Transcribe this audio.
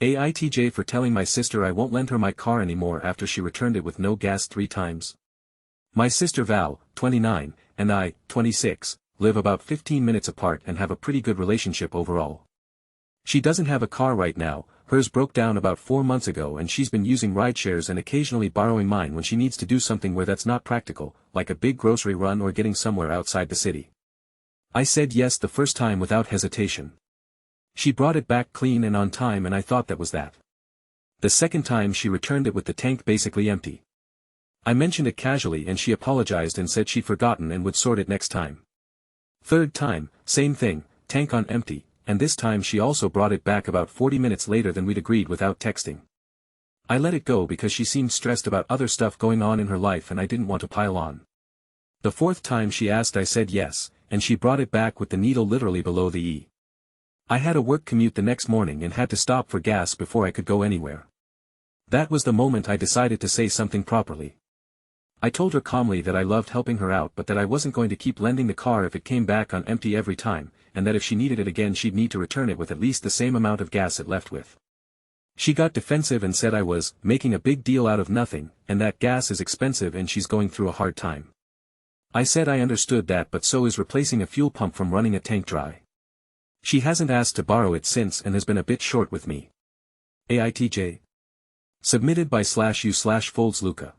AITJ for telling my sister I won't lend her my car anymore after she returned it with no gas 3 times. My sister Val, 29, and I, 26, live about 15 minutes apart and have a pretty good relationship overall. She doesn't have a car right now, hers broke down about 4 months ago and she's been using rideshares and occasionally borrowing mine when she needs to do something where that's not practical, like a big grocery run or getting somewhere outside the city. I said yes the first time without hesitation. She brought it back clean and on time and I thought that was that. The second time she returned it with the tank basically empty. I mentioned it casually and she apologized and said she'd forgotten and would sort it next time. Third time, same thing, tank on empty, and this time she also brought it back about 40 minutes later than we'd agreed without texting. I let it go because she seemed stressed about other stuff going on in her life and I didn't want to pile on. The fourth time she asked I said yes, and she brought it back with the needle literally below the E. I had a work commute the next morning and had to stop for gas before I could go anywhere. That was the moment I decided to say something properly. I told her calmly that I loved helping her out but that I wasn't going to keep lending the car if it came back on empty every time, and that if she needed it again she'd need to return it with at least the same amount of gas it left with. She got defensive and said I was making a big deal out of nothing, and that gas is expensive and she's going through a hard time. I said I understood that, but so is replacing a fuel pump from running a tank dry. She hasn't asked to borrow it since and has been a bit short with me. AITJ. Submitted by /u/Folds Luca.